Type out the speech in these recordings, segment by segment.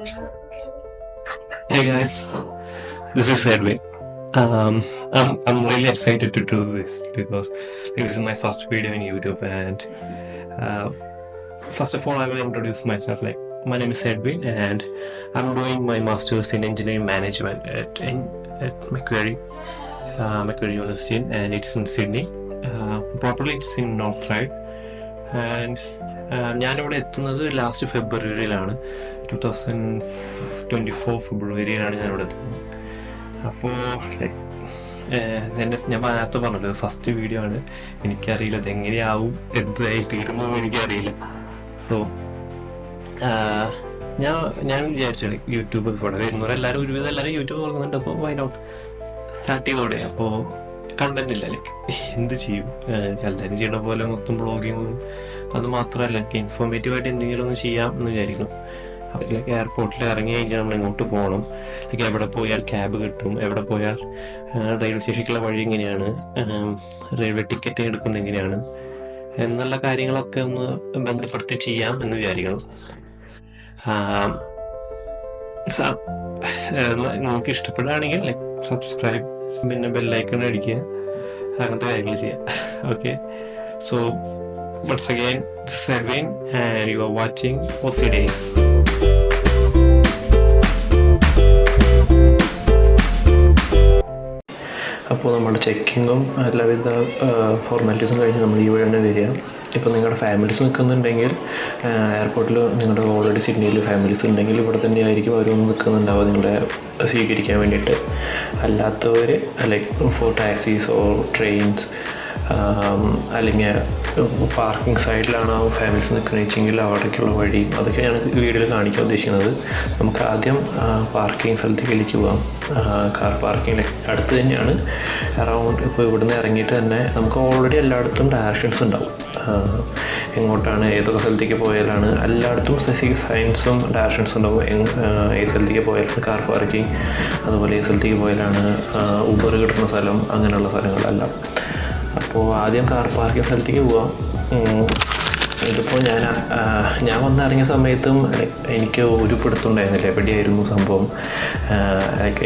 Hey guys, this is Edwin. I'm really excited to do this because this is my first video in YouTube, and uh, first of all, I will introduce myself. Like, my name is Edwin, and I'm doing my master's in engineering management at Macquarie University, and it's in Sydney. Properly, it's in Northride, and ഞാനിവിടെ എത്തുന്നത് last ഫെബ്രുവരിയിലാണ്. 2024 ഫെബ്രുവരിയിലാണ് ഞാനിവിടെ എത്തുന്നത്. അപ്പോൾ ഞാൻ നേരത്തെ പറഞ്ഞല്ലോ, first video ആണ്. എനിക്കറിയില്ല ഇതെങ്ങനെയാവും, എന്തായി തീരുമോ എനിക്കറിയില്ല. സോ ഞാൻ വിചാരിച്ചു യൂട്യൂബ് ഇവിടെ വരുന്നവരെല്ലാവരും ഒരുവിധം എല്ലാവരും യൂട്യൂബ് തുറക്കുന്നുണ്ട്. അപ്പോൾ വൈ നോട്ട് സ്റ്റാർട്ട് ചെയ്തോടെ. അപ്പോൾ കണ്ടന്റ് ഇല്ല, എന്ത് ചെയ്യും? എല്ലാവരും ചെയ്യണ പോലെ മൊത്തം ബ്ലോഗിങ്ങും അത് മാത്രമല്ല, ഇൻഫോർമേറ്റീവായിട്ട് എന്തെങ്കിലും ഒന്ന് ചെയ്യാം എന്ന് വിചാരിക്കുന്നു. അപ്പോൾ എയർപോർട്ടിൽ ഇറങ്ങി കഴിഞ്ഞാൽ നമ്മൾ എങ്ങോട്ട് പോകണം, എവിടെ പോയാൽ ക്യാബ് കിട്ടും, എവിടെ പോയാൽ റെയിൽവേ സ്റ്റേഷനിലേക്കുള്ള വഴി എങ്ങനെയാണ്, റെയിൽവേ ടിക്കറ്റ് എടുക്കുന്നത് എങ്ങനെയാണ് എന്നുള്ള കാര്യങ്ങളൊക്കെ ഒന്ന് ബന്ധപ്പെടുത്തി ചെയ്യാം എന്ന് വിചാരിക്കണം. നമുക്ക് ഇഷ്ടപ്പെടുകയാണെങ്കിൽ സബ്സ്ക്രൈബ്, പിന്നെ ബെല്ലൈക്കൺ അടിക്കുക, അങ്ങനത്തെ കാര്യങ്ങൾ ചെയ്യാം. Okay, so once again, this is Edwin and you are watching OC Days. അപ്പോൾ നമ്മുടെ ചെക്കിങ്ങും എല്ലാവിധ ഫോർമാലിറ്റീസും കഴിഞ്ഞ് നമ്മൾ ഈ വഴിയാണ് വരിക. ഇപ്പോൾ നിങ്ങളുടെ ഫാമിലീസ് നിൽക്കുന്നുണ്ടെങ്കിൽ എയർപോർട്ടിൽ, നിങ്ങളുടെ ഓൾറെഡി സിഡ്നിയിൽ ഫാമിലീസ് ഉണ്ടെങ്കിൽ ഇവിടെ തന്നെ ആയിരിക്കും അവരൊന്ന് നിൽക്കുന്നുണ്ടാവുക നിങ്ങളെ സ്വീകരിക്കാൻ വേണ്ടിയിട്ട്. അല്ലാത്തവർ like for taxis or trains അല്ലെങ്കിൽ പാർക്കിംഗ് സൈഡിലാണ് ആ ഫാമിലീസ് നിൽക്കുന്നത് വെച്ചെങ്കിൽ അവിടേക്കുള്ള വഴി അതൊക്കെയാണ് വീഡിയോയിൽ കാണിക്കാൻ ഉദ്ദേശിക്കുന്നത്. നമുക്ക് ആദ്യം പാർക്കിംഗ് സ്ഥലത്തേക്ക് പോകാം. കാർ പാർക്കിംഗ് അടുത്ത് തന്നെയാണ്. അറൗണ്ട് ഇപ്പോൾ ഇവിടുന്ന് ഇറങ്ങിയിട്ട് തന്നെ നമുക്ക് ഓൾറെഡി എല്ലായിടത്തും ഡയറക്ഷൻസ് ഉണ്ടാവും. എങ്ങോട്ടാണ്, ഏതൊക്കെ സ്ഥലത്തേക്ക് പോയാലാണ്, എല്ലായിടത്തും സ്പെസിഫിക് സൈൻസും ഡയറക്ഷൻസ് ഉണ്ടാവും. ഏത് സ്ഥലത്തേക്ക് പോയാലാണ് കാർ പാർക്കിംഗ്, അതുപോലെ ഏത് സ്ഥലത്തേക്ക് പോയാലാണ് ഊബർ കിട്ടുന്ന സ്ഥലം, അങ്ങനെയുള്ള സ്ഥലങ്ങളെല്ലാം. അപ്പോൾ ആദ്യം കാർ പാർക്കിംഗ് സ്ഥലത്തേക്ക് പോവാം. ഇതിപ്പോൾ ഞാൻ വന്നിറങ്ങിയ സമയത്തും എനിക്ക് ഒരു പിടുത്തമുണ്ടായിരുന്നില്ല എവിടെയായിരുന്നു സംഭവം,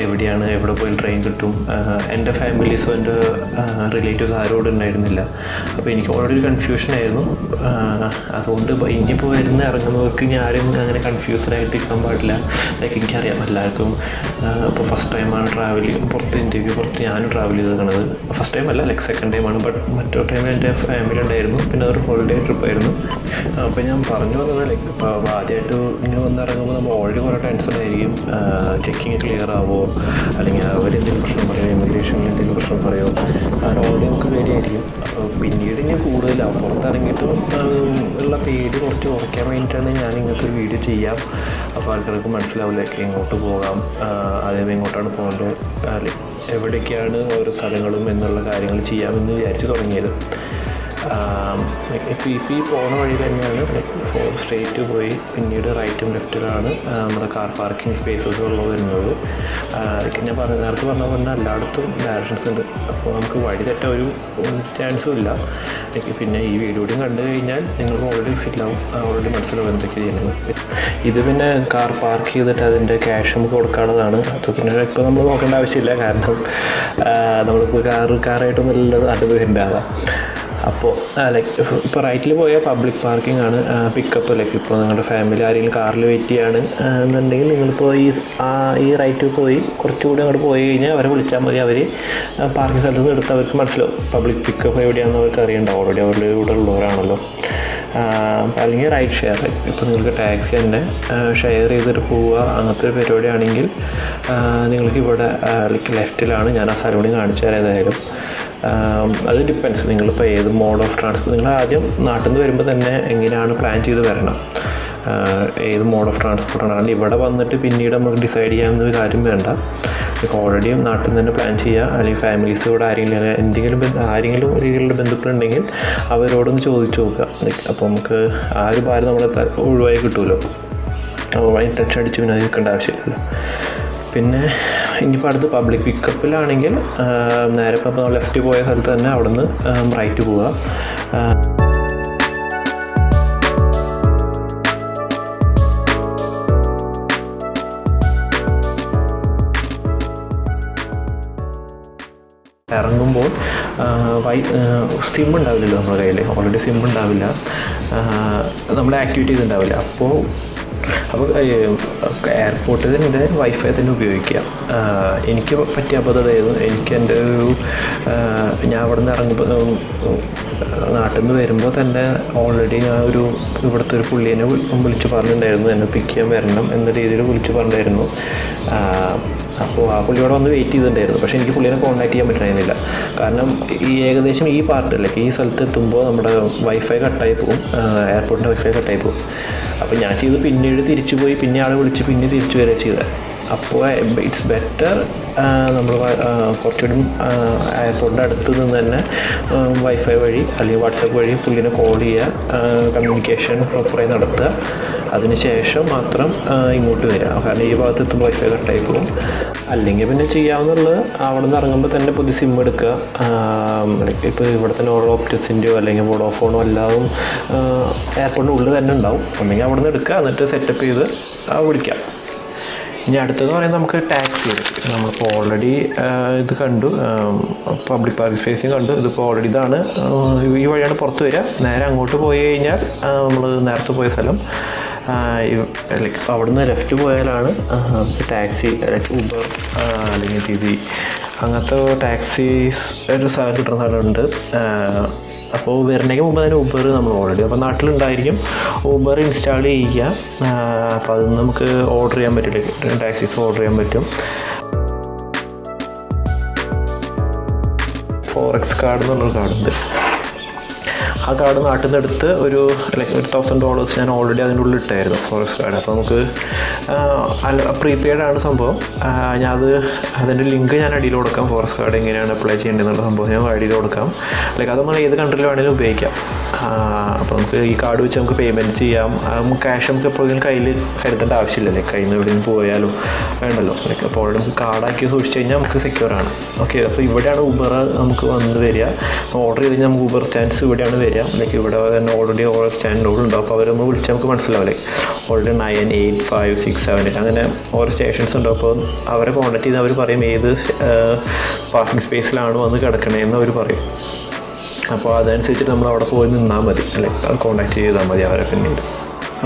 എവിടെയാണ്, എവിടെ പോയി ട്രെയിൻ കിട്ടും. എൻ്റെ ഫാമിലീസും എൻ്റെ റിലേറ്റീവ്സ് ആരും ഇവിടെ ഉണ്ടായിരുന്നില്ല. അപ്പോൾ എനിക്ക് ഓൾറെഡി ഒരു കൺഫ്യൂഷനായിരുന്നു. അതുകൊണ്ട് ഇനിയിപ്പോൾ ഇറങ്ങുന്നവർക്ക് ഞാനും അങ്ങനെ കൺഫ്യൂസ്ഡായിട്ട് ഇരിക്കാൻ പാടില്ല. എനിക്കറിയാം എല്ലാവർക്കും ഇപ്പോൾ ഫസ്റ്റ് ടൈമാണ് പുറത്ത് ഇന്ത്യക്ക് പുറത്ത് ഞാനും ട്രാവൽ ചെയ്തേക്കണത്. ഫസ്റ്റ് ടൈം അല്ല, സെക്കൻഡ് ടൈമാണ്. ബട്ട് മറ്റൊരു ടൈം എൻ്റെ ഫാമിലി ഉണ്ടായിരുന്നു, പിന്നെ അതൊരു ഹോളിഡേ ട്രിപ്പായിരുന്നു. അപ്പോൾ ഞാൻ പറഞ്ഞു വന്നത് ഇപ്പോൾ ആദ്യമായിട്ട് ഇങ്ങനെ വന്നിറങ്ങുമ്പോൾ നമ്മൾ ഓൾറെഡി കുറേ ടെൻഷനായിരിക്കും. ചെക്കിങ് ക്ലിയർ ആവുമോ, അല്ലെങ്കിൽ അവരെന്തെങ്കിലും പ്രശ്നം പറയുമോ, ഇമിഗ്രേഷനിൽ എന്തെങ്കിലും പ്രശ്നം പറയുമോ, അങ്ങനെ ഓൾറെഡി നമുക്ക് പേടിയായിരിക്കും. അപ്പോൾ പിന്നീട് ഇനി കൂടുതലാവും പുറത്തിറങ്ങിയിട്ട് ഉള്ള പേടി കുറച്ച് കുറയ്ക്കാൻ വേണ്ടിയിട്ടാണ് ഞാൻ ഇങ്ങനത്തെ ഒരു വീഡിയോ ചെയ്യാം. അപ്പോൾ ആൾക്കാർക്ക് മനസ്സിലാവില്ല എങ്ങോട്ട് പോകാം, അതേപോലെ എങ്ങോട്ടാണ് പോകേണ്ടത്, എവിടേക്കാണ് ഓരോ സ്ഥലങ്ങളും എന്നുള്ള കാര്യങ്ങൾ ചെയ്യാമെന്ന് വിചാരിച്ച് തുടങ്ങിയത്. ഇപ്പോൾ ഈ പോകുന്ന വഴി തന്നെയാണ് സ്ട്രെയിറ്റ് പോയി പിന്നീട് റൈറ്റും ലെഫ്റ്റിലാണ് നമ്മുടെ കാർ പാർക്കിംഗ് സ്പേസസ് ഉള്ളത് വരുന്നത്. ഞാൻ നേരത്തെ പറഞ്ഞ പോലെ എല്ലായിടത്തും ഡയറക്ഷൻസ് ഉണ്ട്. അപ്പോൾ നമുക്ക് വഴി തെറ്റാൻ ഒരു ചാൻസും ഇല്ല. പിന്നെ ഈ വീഡിയോയും കണ്ടു കഴിഞ്ഞാൽ നിങ്ങൾക്ക് ഓൾറെഡി മനസ്സിലാവും എന്തൊക്കെ ചെയ്യുന്നത്. ഇത് പിന്നെ കാർ പാർക്ക് ചെയ്തിട്ട് അതിൻ്റെ ക്യാഷ് നമുക്ക് കൊടുക്കാനുള്ളതാണ്. അത് പിന്നെ ഇപ്പോൾ നമ്മൾ നോക്കേണ്ട ആവശ്യമില്ല, കാരണം നമ്മളിപ്പോൾ കാറായിട്ടൊന്നും നല്ലത് അനുഭവം. അപ്പോൾ ഇപ്പോൾ റൈറ്റിൽ പോയാൽ പബ്ലിക് പാർക്കിംഗ് ആണ്. പിക്കപ്പ് ഇപ്പോൾ നിങ്ങളുടെ ഫാമിലി ആരെങ്കിലും കാറിൽ വെയിറ്റ് ചെയ്യാണ് എന്നുണ്ടെങ്കിൽ നിങ്ങളിപ്പോൾ ഈ റൈറ്റിൽ പോയി കുറച്ചുകൂടി അങ്ങോട്ട് പോയി കഴിഞ്ഞാൽ അവരെ വിളിച്ചാൽ മതി. അവർ പാർക്കിംഗ് സ്ഥലത്ത് നിന്ന് എടുത്ത് അവർക്ക് മനസ്സിലാവും പബ്ലിക് പിക്കപ്പ് എവിടെയാണെന്ന് അവർക്ക് അറിയണ്ടാവും. ഓൾറെഡി അവരുടെ ഇവിടെ ഉള്ളവരാണല്ലോ. അല്ലെങ്കിൽ റൈഡ് ഷെയർ, ഇപ്പോൾ നിങ്ങൾക്ക് ടാക്സി തന്നെ ഷെയർ ചെയ്തിട്ട് പോവുക, അങ്ങനത്തെ ഒരു പരിപാടിയാണെങ്കിൽ നിങ്ങൾക്ക് ഇവിടെ ലെഫ്റ്റിലാണ്. ഞാൻ ആ സ്ഥലം കൂടി കാണിച്ചു തരാം. ഏതായാലും അത് ഡിപ്പെൻസ്, നിങ്ങളിപ്പോൾ ഏത് മോഡ് ഓഫ് ട്രാൻസ്പോർട്ട്, നിങ്ങൾ ആദ്യം നാട്ടിൽ നിന്ന് വരുമ്പോൾ തന്നെ എങ്ങനെയാണ് പ്ലാൻ ചെയ്ത് വരണം, ഏത് മോഡ് ഓഫ് ട്രാൻസ്പോർട്ടാണ്. കാരണം ഇവിടെ വന്നിട്ട് പിന്നീട് നമുക്ക് ഡിസൈഡ് ചെയ്യാവുന്നൊരു കാര്യം വേണ്ട. ഇപ്പോൾ ഓൾറെഡി നാട്ടിൽ നിന്ന് തന്നെ പ്ലാൻ ചെയ്യുക. അല്ലെങ്കിൽ ഫാമിലീസ് ഇവിടെ ആരെങ്കിലും രീതിയിലുള്ള ബന്ധുക്കളുണ്ടെങ്കിൽ അവരോടൊന്ന് ചോദിച്ചു നോക്കുക. അപ്പോൾ നമുക്ക് ആ ഒരു ഭാരം നമ്മളെ ഒഴിവായി കിട്ടുമല്ലോ. അപ്പോൾ ടെൻഷൻ അടിച്ച് പിന്നെ അത് നിൽക്കേണ്ട ആവശ്യമില്ലല്ലോ. പിന്നെ ഇനിയിപ്പോൾ അടുത്ത് പബ്ലിക് പിക്കപ്പിലാണെങ്കിൽ നേരെ ഇപ്പോൾ നമ്മൾ ലെഫ്റ്റ് പോയ സ്ഥലത്ത് തന്നെ അവിടെ നിന്ന് റൈറ്റ് പോവുക. ഇറങ്ങുമ്പോൾ സിം ഉണ്ടാവില്ലല്ലോ നമ്മുടെ കയ്യിൽ, ഓൾറെഡി സിം ഉണ്ടാവില്ല, നമ്മൾ ആക്ടിവേറ്റ് ചെയ്തിട്ടുണ്ടാവില്ല. അപ്പോൾ എയർപോർട്ടിൽ തന്നെ വൈഫൈ തന്നെ ഉപയോഗിക്കുക. എനിക്ക് പറ്റിയ അബദ്ധമായിരുന്നു. എനിക്ക് എൻ്റെ ഞാൻ അവിടെ നിന്ന് ഇറങ്ങുമ്പോൾ നാട്ടിൽ നിന്ന് വരുമ്പോൾ തന്നെ ഓൾറെഡി ഞാൻ ഇവിടുത്തെ ഒരു പുള്ളിയെ വിളിച്ച് പറഞ്ഞിട്ടുണ്ടായിരുന്നു എന്നെ പിക്ക് ചെയ്യാൻ വരണം എന്ന രീതിയിൽ വിളിച്ച് പറഞ്ഞിട്ടുണ്ടായിരുന്നു. അപ്പോൾ ആ പുള്ളിയോട് വന്ന് വെയിറ്റ് ചെയ്തിട്ടുണ്ടായിരുന്നു. പക്ഷേ എനിക്ക് പുള്ളിയെ കോൺടാക്ട് ചെയ്യാൻ പറ്റുന്നില്ല. കാരണം ഏകദേശം ഈ പാർട്ടിലേക്ക് ഈ സ്ഥലത്ത് എത്തുമ്പോൾ നമ്മുടെ വൈഫൈ കട്ടായി പോകും, എയർപോർട്ടിൻ്റെ വൈഫൈ കട്ടായി പോകും. അപ്പോൾ ഞാൻ ചെയ്ത് പിന്നീട് തിരിച്ചു പോയി, പിന്നെ ആളെ വിളിച്ച് പിന്നെ തിരിച്ചു വരിക ചെയ്തത്. അപ്പോൾ ഇറ്റ്സ് ബെറ്റർ നമ്മൾ കുറച്ചുകൂടി എയർപോർട്ടിൻ്റെ അടുത്ത് നിന്ന് തന്നെ വൈഫൈ വഴി അല്ലെങ്കിൽ വാട്സാപ്പ് വഴി പുള്ളിനെ കോൾ ചെയ്യുക, കമ്മ്യൂണിക്കേഷൻ പ്രോപ്പറായി നടത്തുക. അതിനുശേഷം മാത്രം ഇങ്ങോട്ട് വരിക. കാരണം ഈ ഭാഗത്ത് എത്തുമ്പോൾ വൈഫൈ കട്ടായി പോകും. അല്ലെങ്കിൽ പിന്നെ ചെയ്യാവുന്നുള്ളത് അവിടെ നിന്ന് ഇറങ്ങുമ്പോൾ തന്നെ പുതിയ സിം എടുക്കുക. ഇപ്പോൾ ഇവിടെ തന്നെ ഓരോ ഓപ്റ്റിക്സിൻ്റെയോ അല്ലെങ്കിൽ വോഡോഫോണോ എല്ലാതും എയർപോർട്ടിൻ്റെ ഉള്ളിൽ തന്നെ ഉണ്ടാവും. അല്ലെങ്കിൽ അവിടെ നിന്ന് എടുക്കുക, എന്നിട്ട് സെറ്റപ്പ് ചെയ്ത് വിളിക്കാം. ഇനി അടുത്തതെന്ന് പറയുന്നത് നമുക്ക് ടാക്സി എടുക്കും. നമ്മളിപ്പോൾ ഓൾറെഡി ഇത് കണ്ടു, പബ്ലിക് പാർക്കിംഗ് സ്പേസിങ് കണ്ടു. ഇതിപ്പോൾ ഓൾറെഡി ഇതാണ്, ഈ വഴിയാണ് പുറത്ത് വരിക. നേരെ അങ്ങോട്ട് പോയി കഴിഞ്ഞാൽ നമ്മൾ നേരത്തെ പോയ സ്ഥലം, ലൈക്ക് അവിടുന്ന് ലെഫ്റ്റ് പോയാലാണ് ടാക്സി, ലൈക്ക് ഊബർ അല്ലെങ്കിൽ ദീദി അങ്ങനത്തെ ടാക്സീസ് ഒരു സ്ഥലം കിട്ടുന്ന സ്ഥലമുണ്ട്. അപ്പോൾ വരുന്നതിന് മുമ്പ് തന്നെ ഊബർ നമ്മൾ ഓൾറെഡി അപ്പോൾ നാട്ടിലുണ്ടായിരിക്കും, ഊബർ ഇൻസ്റ്റാൾ ചെയ്യുക. അപ്പോൾ അത് നമുക്ക് ഓർഡർ ചെയ്യാൻ പറ്റില്ല, ടാക്സീസ് ഓർഡർ ചെയ്യാൻ പറ്റും. ഫോറക്സ് കാർഡ് എന്നുള്ളൊരു കാർഡുണ്ട്. ആ കാർഡ് നാട്ടിൽ നിന്ന് എടുത്ത് ഒരു $1,000 ഞാൻ ഓൾറെഡി അതിൻ്റെ ഉള്ളിൽ ഇട്ടായിരുന്നു, ഫോറക്സ് കാർഡ്. അപ്പോൾ നമുക്ക് പ്രീപെയ്ഡാണ് സംഭവം. അതിൻ്റെ ലിങ്ക് ഞാൻ അടിയിൽ കൊടുക്കാം. ഫോറക്സ് കാർഡ് എങ്ങനെയാണ് അപ്ലൈ ചെയ്യേണ്ടതെന്നുള്ള സംഭവം ഞാൻ അടിയിൽ കൊടുക്കാം. അത് നമ്മൾ ഏത് കൺട്രിയിൽ വേണമെങ്കിലും ഉപയോഗിക്കാം. അപ്പോൾ നമുക്ക് ഈ കാർഡ് വെച്ച് നമുക്ക് പേയ്മെൻറ്റ് ചെയ്യാം. ക്യാഷ് നമുക്ക് എപ്പോഴും കയ്യിൽ കരുതേണ്ട ആവശ്യമില്ലല്ലേ, കയ്യിൽ നിന്ന് എവിടെയും പോയാലും വേണ്ടല്ലോ. അപ്പോൾ ഓൾറെഡി നമുക്ക് കാർഡാക്കി സൂക്ഷിച്ച് കഴിഞ്ഞാൽ നമുക്ക് സെക്യൂറാണ്. ഓക്കെ, അപ്പോൾ ഇവിടെയാണ് ഊബർ നമുക്ക് വന്ന് വരിക. ഓർഡർ ചെയ്ത് കഴിഞ്ഞാൽ നമുക്ക് ഊബർ സ്റ്റാൻഡ്സ് ഇവിടെയാണ് വരിക. ഇവിടെ തന്നെ ഓൾറെഡി ഓരോ സ്റ്റാൻഡുകളുണ്ടാവും. അപ്പോൾ അവരൊന്ന് വിളിച്ചാൽ നമുക്ക് മനസ്സിലാവില്ലേ, ഓൾറെഡി 9, 8, 5, 6, 7, 8 അങ്ങനെ ഓരോ സ്റ്റേഷൻസ് ഉണ്ട്. അപ്പോൾ അവരെ കോൺടാക്ട് ചെയ്ത് അവർ പറയും ഏത് പാർക്കിംഗ് സ്പേസിലാണ് വന്ന് കിടക്കണേന്ന് അവർ പറയും. അപ്പോൾ അതനുസരിച്ചിട്ട് നമ്മൾ അവിടെ പോയി നിന്നാൽ മതി, അല്ലെ കോൺടാക്ട് ചെയ്താൽ മതി അവരെ പിന്നീട്.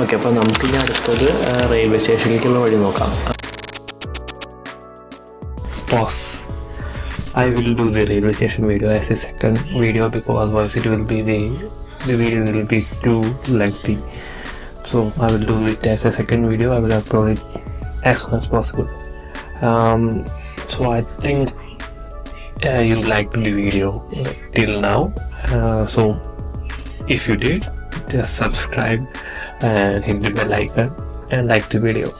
ഓക്കെ, അപ്പോൾ നമുക്കിനി അടുത്തത് റെയിൽവേ സ്റ്റേഷനിലേക്കുള്ള വഴി നോക്കാം. Pause. I will do the railway station video as a second video because it will be the video will be too lengthy. So I will do it as a second video. I will upload it as soon as possible. So I think you liked the video till now. So if you did, just subscribe and hit the bell icon and like the video.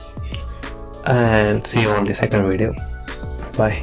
And see you on the second video. Bye.